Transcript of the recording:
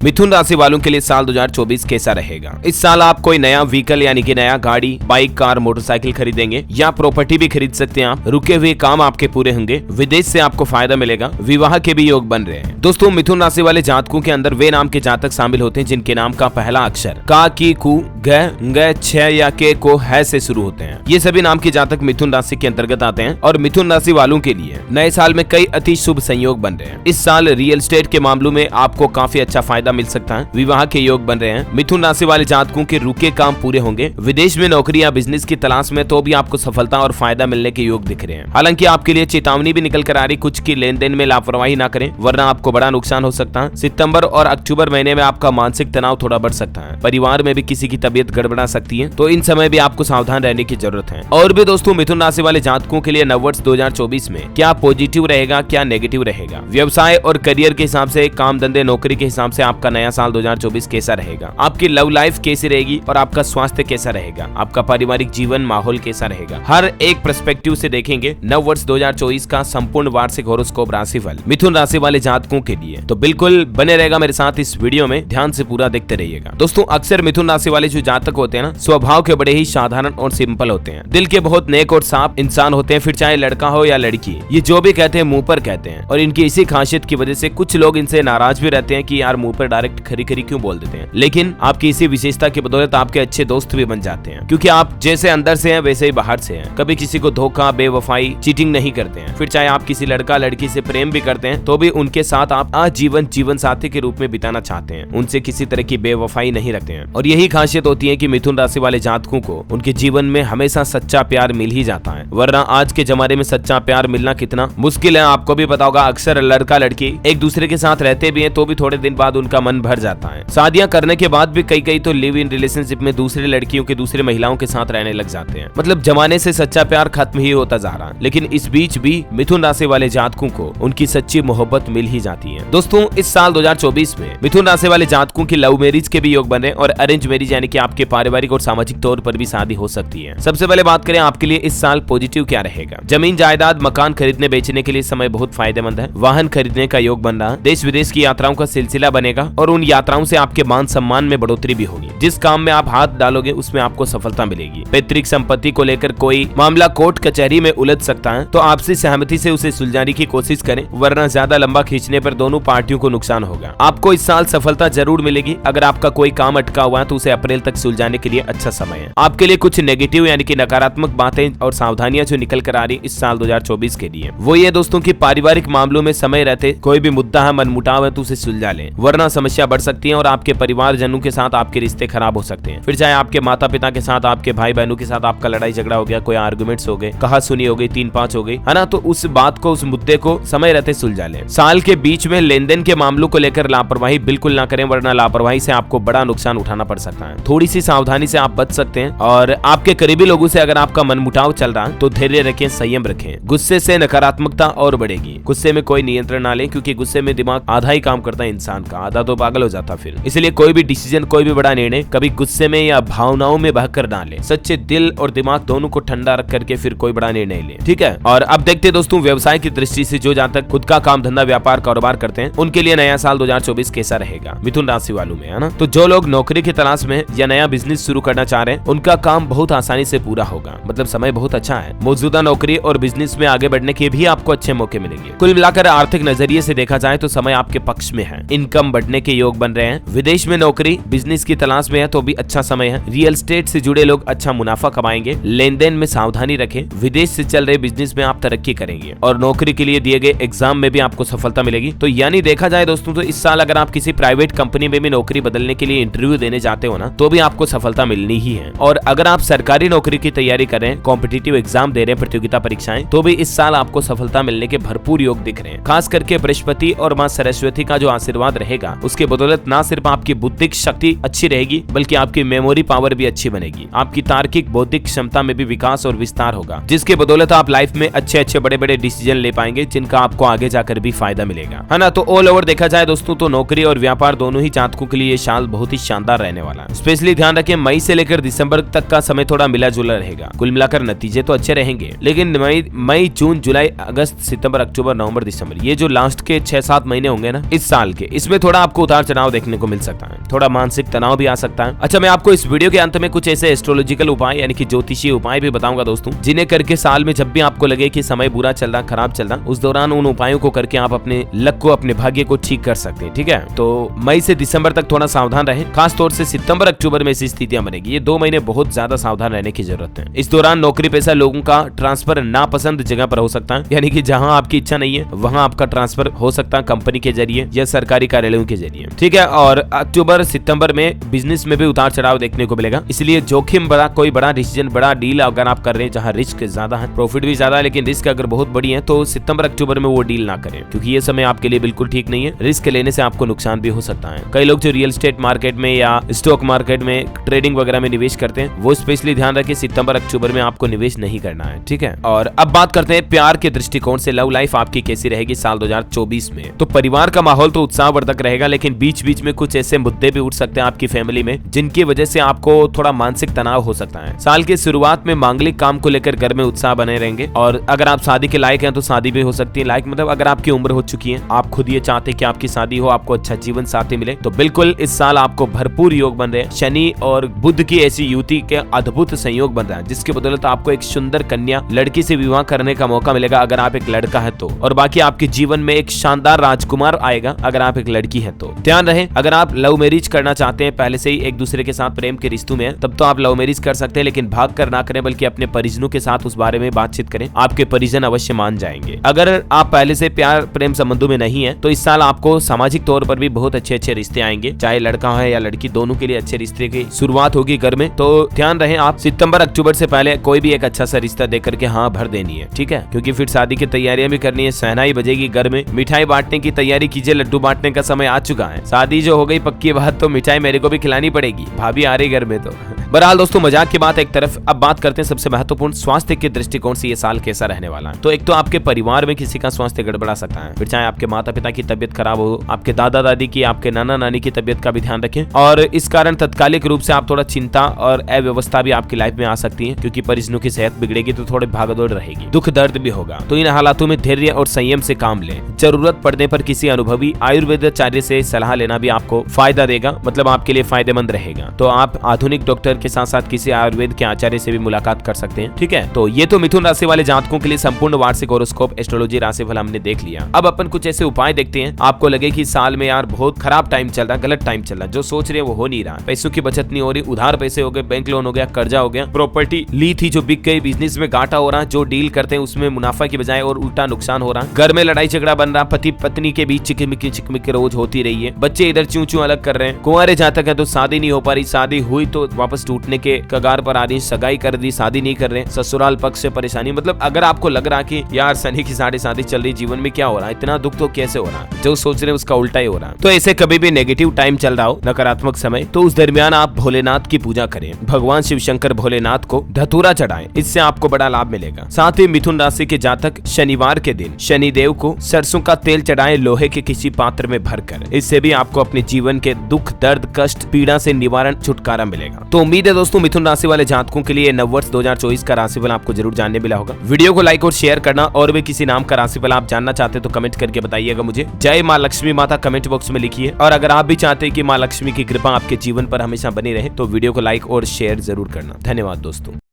मिथुन राशि वालों के लिए साल 2024 कैसा रहेगा। इस साल आप कोई नया व्हीकल यानी कि नया गाड़ी, बाइक, कार, मोटरसाइकिल खरीदेंगे या प्रॉपर्टी भी खरीद सकते हैं आप। रुके हुए काम आपके पूरे होंगे। विदेश से आपको फायदा मिलेगा। विवाह के भी योग बन रहे हैं। दोस्तों, मिथुन राशि वाले जातकों के अंदर वे नाम के जातक शामिल होते हैं जिनके नाम का पहला अक्षर का, की, कु, ग, छ या के, को, है से शुरू होते हैं। ये सभी नाम के जातक मिथुन राशि के अंतर्गत आते हैं और मिथुन राशि वालों के लिए नए साल में कई अति शुभ संयोग बन रहे हैं। इस साल रियल एस्टेट के मामलों में आपको काफी अच्छा फायदा मिल सकता है। विवाह के योग बन रहे हैं। मिथुन राशि वाले जातकों के रुके काम पूरे होंगे। विदेश में नौकरी या बिजनेस की तलाश में तो भी आपको सफलता और फायदा मिलने के योग दिख रहे हैं। हालांकि आपके लिए चेतावनी भी निकल कर आ रही, कुछ की लेन देन में लापरवाही ना करें वरना आपको बड़ा नुकसान हो सकता है। सितंबर और अक्टूबर महीने में आपका मानसिक तनाव थोड़ा बढ़ सकता है। परिवार में भी किसी की तबीयत गड़बड़ा सकती है, तो इन समय भी आपको सावधान रहने की जरूरत है। और भी दोस्तों, मिथुन राशि वाले जातकों के लिए नववर्ष 2024 में क्या पॉजिटिव रहेगा, क्या नेगेटिव रहेगा। व्यवसाय और करियर के हिसाब से, काम धंधे नौकरी के हिसाब से आपका नया साल 2024 कैसा रहेगा। आपकी लव लाइफ कैसी रहेगी और आपका स्वास्थ्य कैसा रहेगा। आपका पारिवारिक जीवन माहौल कैसा रहेगा। हर एक पर्सपेक्टिव से देखेंगे नववर्ष 2024 का संपूर्ण वार्षिक हॉरोस्कोप राशिफल मिथुन राशि वाले जातकों के लिए। तो बिल्कुल बने रहेगा मेरे साथ इस वीडियो में, ध्यान से पूरा देखते रहिएगा। दोस्तों, अक्सर मिथुन राशि वाले जो जातक होते हैं ना, स्वभाव के बड़े ही साधारण और सिंपल होते हैं। दिल के बहुत नेक और साफ इंसान होते हैं। फिर चाहे लड़का हो या लड़की, ये जो भी कहते हैं मुंह पर कहते हैं। और इनकी इसी खासियत की वजह से कुछ लोग इनसे नाराज भी रहते हैं कि यार मुंह पर डायरेक्ट खरी खरी क्यों बोल देते हैं। लेकिन आपकी इसी विशेषता की बदौलत आपके अच्छे दोस्त भी बन जाते हैं, क्योंकि आप जैसे अंदर से हैं वैसे ही बाहर से हैं। कभी किसी को धोखा, बेवफाई, चीटिंग नहीं करते हैं। फिर चाहे आप किसी लड़का लड़की से प्रेम भी करते हैं तो भी उनके साथ आप आजीवन जीवन साथी के रूप में बिताना चाहते हैं। उनसे किसी तरह की बेवफाई नहीं रखते हैं। और यही खासियत होती है कि मिथुन राशि वाले जातकों को उनके जीवन में हमेशा सच्चा प्यार मिल ही जाता है, वरना आज के जमाने में सच्चा प्यार मिलना कितना मुश्किल है आपको भी पता होगा। अक्सर लड़का लड़की एक दूसरे के साथ रहते भी हैं तो भी थोड़े दिन बाद उनका मन भर जाता है। शादियां करने के बाद भी कई तो लिव इन रिलेशनशिप में दूसरे लड़कियों के दूसरे महिलाओं के साथ रहने लग जाते हैं। मतलब जमाने से सच्चा प्यार खत्म ही होता जा रहा। लेकिन इस बीच भी मिथुन राशि वाले जातकों को उनकी सच्ची मोहब्बत मिल ही जाती है। दोस्तों, इस साल 2024 में मिथुन राशि वाले जातकों की लव मैरिज के भी योग बने और अरेंज मैरिज यानी कि आपके पारिवारिक और सामाजिक तौर पर भी शादी हो सकती है। सबसे पहले बात करें आपके लिए इस साल पॉजिटिव क्या रहेगा। जमीन जायदाद मकान खरीदने बेचने के लिए समय बहुत फायदेमंद है। वाहन खरीदने का योग बन रहा है। देश विदेश की यात्राओं का सिलसिला बनेगा और उन यात्राओं से आपके मान सम्मान में बढ़ोतरी भी होगी। जिस काम में आप हाथ डालोगे उसमें आपको सफलता मिलेगी। पैतृक संपत्ति को लेकर कोई मामला कोर्ट कचहरी में उलझ सकता है, तो आपसी सहमति से उसे सुलझाने की कोशिश करें, वरना ज्यादा लंबा खींचने पर दोनों पार्टियों को नुकसान होगा। आपको इस साल सफलता जरूर मिलेगी। अगर आपका कोई काम अटका हुआ है तो उसे अप्रैल तक सुलझाने के लिए अच्छा समय है। आपके लिए कुछ नेगेटिव यानी कि नकारात्मक बातें और सावधानियां जो निकल कर आ रही इस साल 2024 के लिए, वो ये दोस्तों की पारिवारिक मामलों में समय रहते कोई भी मुद्दा है, मनमुटाव है तो उसे सुलझा लें, वरना समस्या बढ़ सकती है और आपके परिवारजनों के साथ आपके रिश्ते खराब हो सकते हैं। फिर चाहे आपके माता पिता के साथ, आपके भाई बहनों के साथ आपका लड़ाई झगड़ा हो गया, कोई आर्गुमेंट्स हो गए, कहा सुनी हो गई, 3-5 हो गई, है ना, तो उस बात को, उस मुद्दे को समय रहते सुलझा लें। साल के बीच में लेन देन के मामलों को लेकर लापरवाही बिल्कुल ना करें, वरना लापरवाही से आपको बड़ा नुकसान उठाना पड़ सकता है। थोड़ी सी सावधानी से आप बच सकते हैं। और आपके करीबी लोगों से अगर आपका मनमुटाव चल रहा है तो धैर्य रखें, संयम रखें। गुस्से से नकारात्मकता और बढ़ेगी। गुस्से में कोई नियंत्रण ना लें, क्योंकि गुस्से में दिमाग आधा ही काम करता है इंसान का, आधा तो पागल हो जाता फिर। इसलिए कोई भी डिसीजन, कोई भी बड़ा निर्णय कभी गुस्से में या भावनाओं में बहकर ना लें। सच्चे दिल और दिमाग दोनों को ठंडा रख करके फिर कोई बड़ा निर्णय लें, ठीक है। और अब देखते हैं दोस्तों, व्यवसाय की दृष्टि से जो जहाँ तक खुद का काम धंधा व्यापार कारोबार करते हैं उनके लिए नया साल 2024 कैसा रहेगा मिथुन राशि वालों में, है ना। तो जो लोग नौकरी की तलाश में या नया बिजनेस शुरू करना चाह रहे हैं उनका काम बहुत आसानी से पूरा होगा। मतलब समय बहुत अच्छा है। मौजूदा नौकरी और बिजनेस में आगे बढ़ने के भी आपको अच्छे मौके मिलेंगे। कुल मिलाकर आर्थिक नजरिए से देखा जाए तो समय आपके पक्ष में है। इनकम बढ़ने के योग बन रहे हैं। विदेश में नौकरी बिजनेस की तलाश में है तो भी अच्छा समय है। रियल एस्टेट से जुड़े लोग अच्छा मुनाफा कमाएंगे। लेन देन में सावधानी रखें। विदेश से चल रहे बिजनेस में आप तरक्की करेंगे और नौकरी के लिए दिए गए एग्जाम में भी आपको सफलता मिलेगी। तो यानी देखा जाए दोस्तों, तो इस साल अगर आप किसी प्राइवेट कंपनी में भी नौकरी बदलने के लिए इंटरव्यू देने जाते हो ना, तो भी आपको सफलता मिलनी ही है। और अगर आप सरकारी नौकरी की तैयारी कर रहे हैं, कॉम्पिटिटिव एग्जाम दे रहे हैं, प्रतियोगिता परीक्षाएं, तो भी इस साल आपको सफलता मिलने के भरपूर योग दिख रहे हैं। खास करके बृहस्पति और मां सरस्वती का जो आशीर्वाद रहेगा उसके बदौलत न सिर्फ आपकी बुद्धिक शक्ति अच्छी रहेगी, बल्कि आपकी मेमोरी पावर भी अच्छी बनेगी। आपकी तार्किक बौद्धिक क्षमता में भी विकास और विस्तार होगा, जिसके बदौलत आप लाइफ में अच्छे बड़े बड़े डिसीजन ले पाएंगे, जिनका आपको आगे जाकर भी फायदा मिलेगा, है ना। तो ऑल ओवर देखा जाए दोस्तों, तो नौकरी और व्यापार दोनों ही जातकों के लिए ये साल बहुत ही शानदार रहने वाला है। स्पेशली ध्यान रखें, मई से लेकर दिसंबर तक का समय थोड़ा मिला जुला रहेगा। कुल मिलाकर नतीजे तो अच्छे रहेंगे, लेकिन मई, जून, जुलाई, अगस्त, सितंबर, अक्टूबर, नवंबर, दिसंबर, ये जो लास्ट के 6-7 महीने होंगे ना इस साल के, इसमें थोड़ा आपको उतार चढ़ाव देखने को मिल सकता है, थोड़ा मानसिक तनाव भी आ सकता है। अच्छा, मैं आपको इस वीडियो के अंत में कुछ ऐसे एस्ट्रोलॉजिकल उपाय यानी कि ज्योतिषीय उपाय भी बताऊंगा दोस्तों, जिन्हें करके साल में जब भी आपको लगे कि समय बुरा चल रहा, खराब चल रहा, उस दौरान उन उपायों को करके आप अपने लक को, अपने भाग्य को ठीक कर सकते हैं। ठीक है, तो मई से दिसंबर तक थोड़ा सावधान रहें, खास तौर से सितंबर अक्टूबर में ऐसी स्थितियां बनेगी। ये 2 महीने बहुत ज्यादा सावधान रहने की जरूरत है। इस दौरान नौकरी पेशा लोगों का ट्रांसफर नापसंद जगह पर हो सकता है, यानी कि जहां आपकी इच्छा नहीं है वहां आपका ट्रांसफर हो सकता है कंपनी के जरिए या सरकारी कार्यालयों के जरिए। ठीक है, और अक्टूबर सितंबर में बिजनेस में भी उतार चढ़ाव देखने को मिलेगा, इसलिए जोखिम बड़ा, कोई बड़ा डिसीजन, बड़ा डील अगर आप कर रहे हैं जहां रिस्क ज्यादा है, प्रॉफिट भी ज्यादा है लेकिन रिस्क अगर बहुत बड़ी है, तो सितंबर अक्टूबर में वो डील ना करें, क्योंकि ये समय आपके लिए बिल्कुल ठीक नहीं है। रिस्क लेने से आपको नुकसान भी हो सकता है। कई लोग जो रियल एस्टेट मार्केट में या स्टॉक मार्केट में ट्रेडिंग वगैरह में निवेश करते हैं, वो स्पेशली ध्यान रखें सितंबर अक्टूबर में आपको निवेश नहीं करना है। ठीक है, और अब बात करते हैं प्यार के दृष्टिकोण से लव लाइफ आपकी कैसी रहेगी साल 2024 में। तो परिवार का माहौल तो उत्साहवर्धक रहेगा, लेकिन बीच बीच में कुछ ऐसे मुद्दे भी उठ सकते हैं आपकी फैमिली में, जिनकी वजह से आपको थोड़ा मानसिक तनाव हो सकता है। साल की शुरुआत में मांगलिक काम को लेकर घर में उत्साह बने रहेंगे, और अगर आप शादी के लायक हैं तो शादी भी हो सकती है। लायक मतलब अगर आपकी उम्र हो चुकी है, आप खुद ये चाहते हैं कि आपकी शादी हो, आपको अच्छा जीवन साथी मिले, तो बिल्कुल इस साल आपको भरपूर योग बन रहे हैं। शनि और बुध की ऐसी युति के अद्भुत संयोग बन रहा है, जिसके बदौलत आपको एक सुंदर कन्या लड़की से विवाह करने का मौका मिलेगा अगर आप एक लड़का है तो, और बाकी आपके जीवन में एक शानदार राजकुमार आएगा अगर आप एक लड़की है तो। ध्यान रहे, अगर आप लव मैरिज करना चाहते हैं, पहले से ही एक दूसरे के साथ प्रेम के रिश्तों में है, तब तो आप लव मैरिज कर सकते हैं, लेकिन भाग कर ना करें, बल्कि अपने परिजनों के साथ उस बारे में बातचीत करें, आपके परिजन अवश्य मान जाएंगे। अगर आप पहले से प्यार प्रेम संबंधों में नहीं है, तो इस साल आपको सामाजिक तौर पर भी बहुत अच्छे अच्छे रिश्ते आएंगे, चाहे लड़का है या लड़की, दोनों के लिए अच्छे रिश्ते की शुरुआत होगी घर में। तो ध्यान रहे, आप सितंबर अक्टूबर से पहले कोई भी एक अच्छा सा रिश्ता देख करके हाँ भर देनी है। ठीक है, क्योंकि फिर शादी की तैयारियां भी करनी है, सहनाई बजेगी घर में, मिठाई बांटने की तैयारी कीजिए, लड्डू बांटने का समय आ चुका है। शादी जो हो गई पक्की बात, तो मिठाई मेरे को भी खिलानी पड़ेगी, भाभी आ रही घर में तो। बहरहाल दोस्तों, मजाक की बात एक तरफ, अब बात करते हैं सबसे महत्वपूर्ण स्वास्थ्य के दृष्टिकोण से ये साल कैसा रहने वाला है। तो एक तो आपके परिवार में किसी का स्वास्थ्य गड़बड़ा सकता है, फिर चाहे आपके माता पिता की तबियत खराब हो, आपके दादा दादी की, आपके नाना नानी की तबियत का भी ध्यान रखें, और इस कारण तत्कालिक रूप से आप थोड़ा चिंता और अव्यवस्था भी आपकी लाइफ में आ सकती है, क्योंकि परिजनों की सेहत बिगड़ेगी तो थोड़ी भागदौड़ रहेगी, दुख दर्द भी होगा। तो इन हालातों में धैर्य और संयम से काम लें। जरूरत पड़ने पर किसी अनुभवी आयुर्वेदाचार्य से सलाह लेना भी आपको फायदा देगा, मतलब आपके लिए फायदेमंद रहेगा। तो आप आधुनिक डॉक्टर के साथ साथ किसी आयुर्वेद के आचार्य से भी मुलाकात कर सकते हैं। ठीक है, तो ये तो मिथुन राशि वाले जातकों के लिए संपूर्ण वार्षिक होरोस्कोप एस्ट्रोलॉजी राशिफल हमने देख लिया। अब अपन कुछ ऐसे उपाय देखते हैं, आपको लगे कि साल में यार बहुत खराब टाइम चल रहा है, गलत टाइम चल रहा है, जो सोच रहे हैं वो हो नहीं रहा, पैसों की बचत नहीं हो रही, उधार पैसे हो गए, बैंक लोन हो गया, कर्जा हो गया, प्रॉपर्टी ली थी जो बिक गई, बिजनेस में घाटा हो रहा, जो डील करते हैं उसमें मुनाफा की बजाय और उल्टा नुकसान हो रहा, घर में लड़ाई झगड़ा बन रहा, पति पत्नी के बीच चिकमिकी रोज होती रही है, बच्चे इधर चूं चूं अलग कर रहे हैं, कुंवारे जातक है तो शादी नहीं हो पा रही, शादी हुई तो वापस टूटने के कगार पर आ रही, सगाई कर दी, शादी नहीं कर रहे, ससुराल पक्ष से परेशानी। मतलब अगर आपको लग रहा कि यार शनि की साढ़े शादी चल रही, जीवन में क्या हो रहा है, इतना दुख तो कैसे हो रहा है, जो सोच रहे हैं उसका उल्टा ही हो रहा है। तो ऐसे कभी भी नेगेटिव टाइम चल रहा हो, नकारात्मक समय, तो उस दरमियान आप भोलेनाथ की पूजा करें, भगवान शिव शंकर भोलेनाथ को धतूरा चढ़ाएं, इससे आपको बड़ा लाभ मिलेगा। साथ ही मिथुन राशि के जातक शनिवार के दिन शनिदेव को सरसों का तेल चढ़ाएं लोहे के किसी पात्र में भरकर, इससे भी आपको अपने जीवन के दुख दर्द कष्ट पीड़ा से निवारण छुटकारा मिलेगा। तो उम्मीद है दोस्तों मिथुन राशि वाले जातकों के लिए नववर्ष 2024 का राशिफल आपको जरूर जानने मिला होगा। वीडियो को लाइक और शेयर करना, और भी किसी नाम का राशिफल आप जानना चाहते तो कमेंट करके बताइएगा मुझे। जय माँ लक्ष्मी माता कमेंट बॉक्स में लिखिए, और अगर आप भी चाहते हैं कि माँ लक्ष्मी की कृपा आपके जीवन पर हमेशा बनी रहे तो वीडियो को लाइक और शेयर जरूर करना। धन्यवाद दोस्तों।